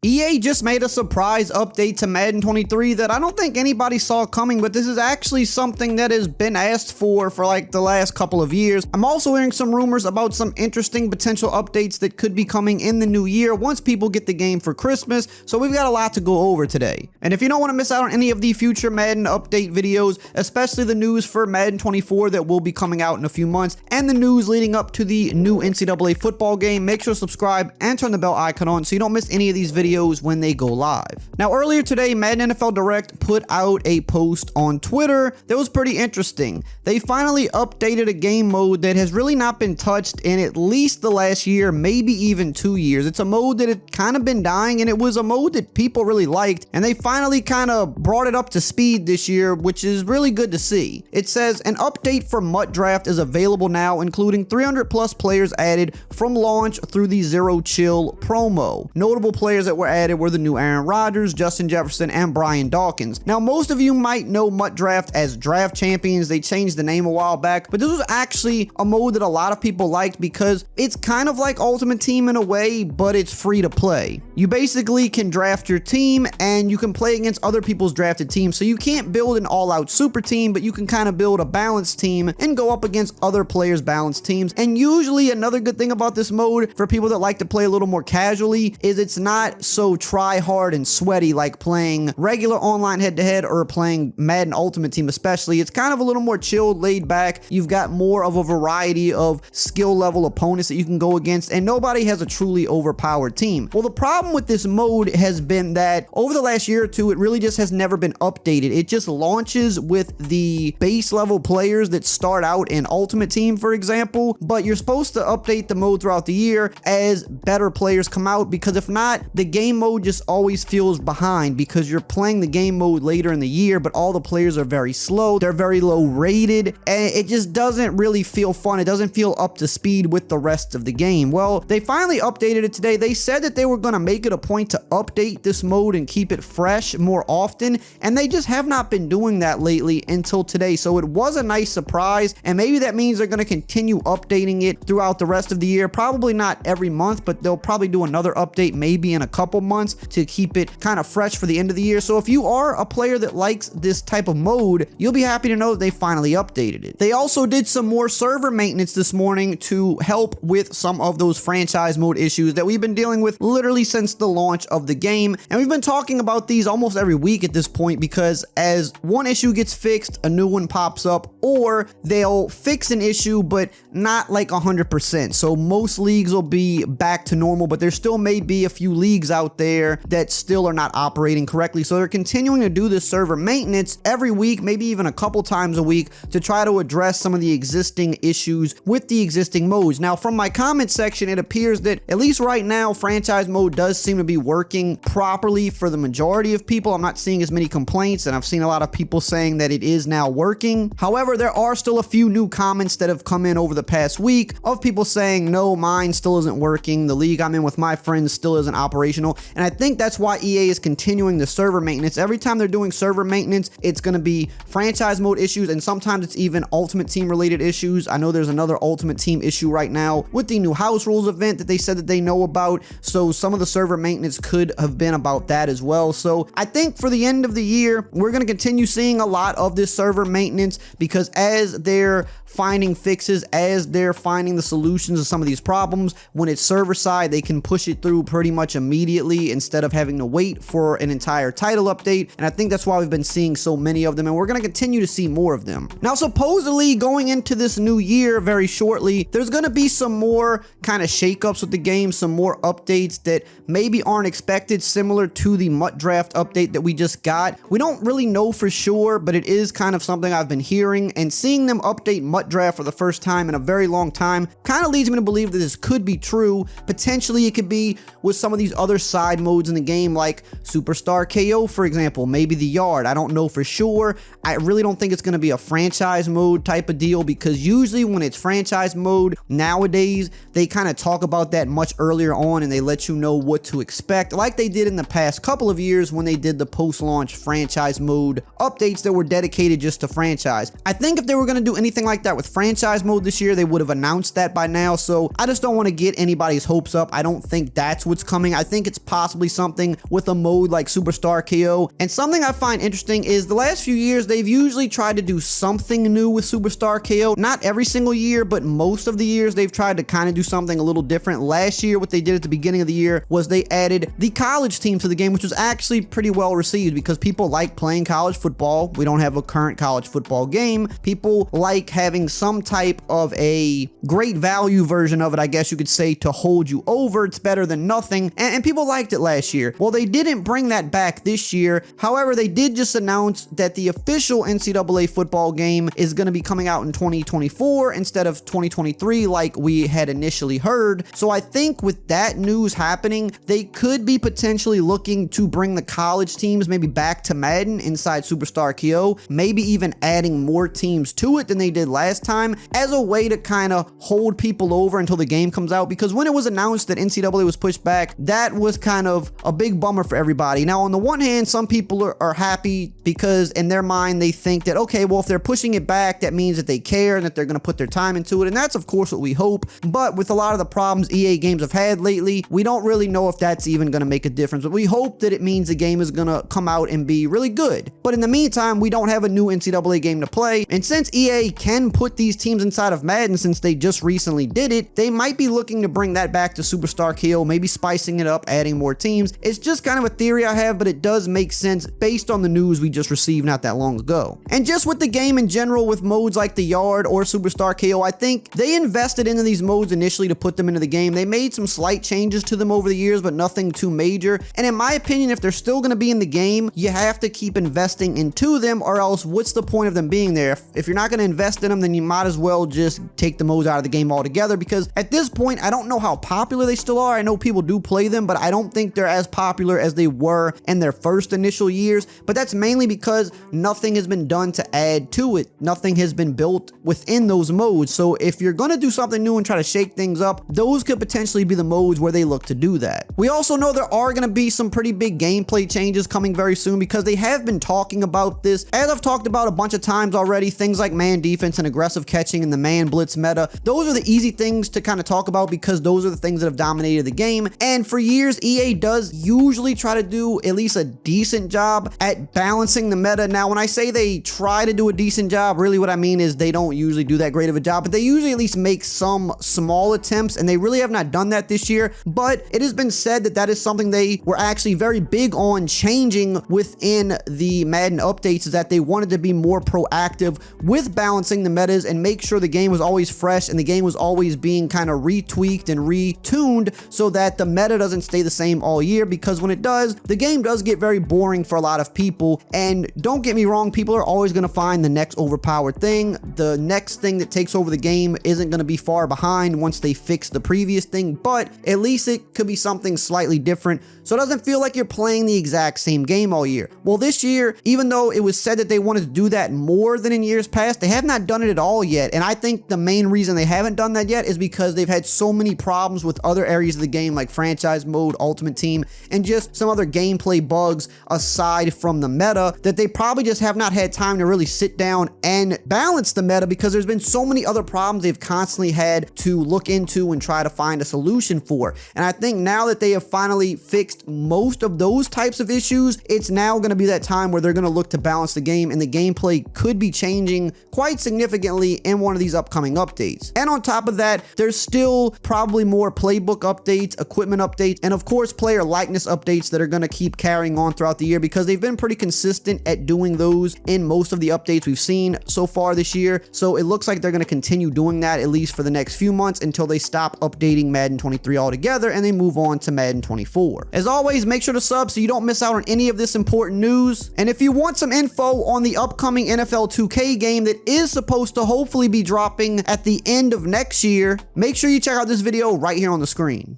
EA just made a surprise update to Madden 23 that I don't think anybody saw coming, but this is actually something that has been asked for like the last couple of years. I'm also hearing some rumors about some interesting potential updates that could be coming in the new year once people get the game for Christmas, so we've got a lot to go over today. And if you don't want to miss out on any of the future Madden update videos, especially the news for Madden 24 that will be coming out in a few months, and the news leading up to the new NCAA football game, make sure to subscribe and turn the bell icon on so you don't miss any of these videos when they go live. Now, earlier today, Madden NFL Direct put out a post on Twitter that was pretty interesting. They finally updated a game mode that has really not been touched in at least the last year, maybe even 2 years. It's a mode that had kind of been dying, and it was a mode that people really liked, and they finally kind of brought it up to speed this year, which is really good to see. It says, an update for MUT Draft is available now, including 300 plus players added from launch through the Zero Chill promo. Notable players that were added were the new Aaron Rodgers, Justin Jefferson, and Brian Dawkins. Now, most of you might know MUT Draft as Draft Champions. They changed the name a while back, but this was actually a mode that a lot of people liked because it's kind of like Ultimate Team in a way, but it's free to play. You basically can draft your team and you can play against other people's drafted teams, so you can't build an all-out super team, but you can kind of build a balanced team and go up against other players' balanced teams. And usually another good thing about this mode for people that like to play a little more casually is it's not so try hard and sweaty like playing regular online head-to-head or playing Madden Ultimate Team especially. It's kind of a little more chilled, laid back. You've got more of a variety of skill level opponents that you can go against, and nobody has a truly overpowered team. Well, the problem with this mode has been that over the last year or two, it really just has never been updated. It just launches with the base level players that start out in Ultimate Team, for example, but you're supposed to update the mode throughout the year as better players come out, because if not, the game mode just always feels behind because you're playing the game mode later in the year, but all the players are very slow, they're very low rated, and it just doesn't really feel fun. It doesn't feel up to speed with the rest of the game. Well, they finally updated it today. They said that they were going to make it a point to update this mode and keep it fresh more often, and they just have not been doing that lately until today. So it was a nice surprise, and maybe that means they're going to continue updating it throughout the rest of the year. Probably not every month, but they'll probably do another update maybe in a couple months to keep it kind of fresh for the end of the year. So if you are a player that likes this type of mode, you'll be happy to know that they finally updated it. They also did some more server maintenance this morning to help with some of those franchise mode issues that we've been dealing with literally since the launch of the game. And we've been talking about these almost every week at this point, because as one issue gets fixed, a new one pops up, or they'll fix an issue but not like 100%. So most leagues will be back to normal, but there still may be a few leagues out there that still are not operating correctly. So they're continuing to do this server maintenance every week, maybe even a couple times a week, to try to address some of the existing issues with the existing modes. Now, from my comment section, it appears that at least right now, franchise mode does seem to be working properly for the majority of people. I'm not seeing as many complaints, and I've seen a lot of people saying that it is now working. However, there are still a few new comments that have come in over the past week of people saying, no, mine still isn't working. The league I'm in with my friends still isn't operational. And I think that's why EA is continuing the server maintenance. Every time they're doing server maintenance, it's going to be franchise mode issues, and sometimes it's even Ultimate Team related issues. I know there's another Ultimate Team issue right now with the new house rules event that they said that they know about. So some of the server maintenance could have been about that as well. So I think for the end of the year, we're going to continue seeing a lot of this server maintenance, because as they're finding fixes, as they're finding the solutions to some of these problems, when it's server side, they can push it through pretty much immediately instead of having to wait for an entire title update. And I think that's why we've been seeing so many of them, and we're going to continue to see more of them. Now, supposedly going into this new year very shortly, there's going to be some more kind of shakeups with the game, some more updates that maybe aren't expected, similar to the MUT Draft update that we just got. We don't really know for sure, but it is kind of something I've been hearing, and seeing them update MUT Draft for the first time in a very long time kind of leads me to believe that this could be true. Potentially it could be with some of these other side modes in the game, like Superstar KO, for example, maybe the Yard. I don't know for sure. I really don't think it's going to be a franchise mode type of deal, because usually when it's franchise mode nowadays, they kind of talk about that much earlier on, and they let you know what to expect, like they did in the past couple of years when they did the post-launch franchise mode updates that were dedicated just to franchise. I think if they were going to do anything like that with franchise mode this year, they would have announced that by now. So I just don't want to get anybody's hopes up. I don't think that's what's coming. I think gadgets, possibly something with a mode like Superstar KO. And something I find interesting is the last few years, they've usually tried to do something new with Superstar KO. Not every single year, but most of the years they've tried to kind of do something a little different. Last year, what they did at the beginning of the year was they added the college team to the game, which was actually pretty well received because people like playing college football. We don't have a current college football game. People like having some type of a great value version of it, I guess you could say, to hold you over. It's better than nothing, and people liked it last year. Well, they didn't bring that back this year. However, they did just announce that the official NCAA football game is going to be coming out in 2024 instead of 2023 like we had initially heard. So I think with that news happening, they could be potentially looking to bring the college teams maybe back to Madden inside Superstar KO, maybe even adding more teams to it than they did last time as a way to kind of hold people over until the game comes out. Because when it was announced that NCAA was pushed back, that was kind of a big bummer for everybody. Now, on the one hand, some people are happy because in their mind, they think that, okay, well, if they're pushing it back, that means that they care and that they're going to put their time into it. And that's, of course, what we hope. But with a lot of the problems EA games have had lately, we don't really know if that's even going to make a difference. But we hope that it means the game is going to come out and be really good. But in the meantime, we don't have a new NCAA game to play. And since EA can put these teams inside of Madden, since they just recently did it, they might be looking to bring that back to Superstar KO, maybe spicing it up, adding more teams. It's just kind of a theory I have, but it does make sense based on the news we just received not that long ago. And just with the game in general, with modes like the Yard or Superstar KO, I think they invested into these modes initially to put them into the game. They made some slight changes to them over the years, but nothing too major. And in my opinion, if they're still going to be in the game, you have to keep investing into them, or else what's the point of them being there? If you're not going to invest in them, then you might as well just take the modes out of the game altogether, because at this point, I don't know how popular they still are. I know people do play them, but I don't think they're as popular as they were in their first initial years. But that's mainly because nothing has been done to add to it. Nothing has been built within those modes. So if you're going to do something new and try to shake things up, those could potentially be the modes where they look to do that. We also know there are going to be some pretty big gameplay changes coming very soon, because they have been talking about this. As I've talked about a bunch of times already, things like man defense and aggressive catching and the man blitz meta, those are the easy things to kind of talk about because those are the things that have dominated the game. And for years, EA does usually try to do at least a decent job at balancing the meta. Now, when I say they try to do a decent job, really what I mean is they don't usually do that great of a job, but they usually at least make some small attempts, and they really have not done that this year. But it has been said that that is something they were actually very big on changing within the Madden updates, is that they wanted to be more proactive with balancing the metas and make sure the game was always fresh and the game was always being kind of retweaked and retuned so that the meta doesn't stay the same all year, because when it does, the game does get very boring for a lot of people. And don't get me wrong, people are always going to find the next overpowered thing. The next thing that takes over the game isn't going to be far behind once they fix the previous thing, but at least it could be something slightly different, so it doesn't feel like you're playing the exact same game all year. Well, this year, even though it was said that they wanted to do that more than in years past, they have not done it at all yet. And I think the main reason they haven't done that yet is because they've had so many problems with other areas of the game, like franchise mode, ultimate team, and just some other gameplay bugs aside from the meta, that they probably just have not had time to really sit down and balance the meta, because there's been so many other problems they've constantly had to look into and try to find a solution for. And I think now that they have finally fixed most of those types of issues, it's now going to be that time where they're going to look to balance the game, and the gameplay could be changing quite significantly in one of these upcoming updates. And on top of that, there's still probably more playbook updates, equipment updates, and of course player likeness updates that are going to keep carrying on throughout the year, because they've been pretty consistent at doing those in most of the updates we've seen so far this year. So it looks like they're going to continue doing that at least for the next few months until they stop updating Madden 23 altogether and they move on to Madden 24. As always, make sure to sub so you don't miss out on any of this important news. And if you want some info on the upcoming NFL 2K game that is supposed to hopefully be dropping at the end of next year, make sure you check out this video right here on the screen.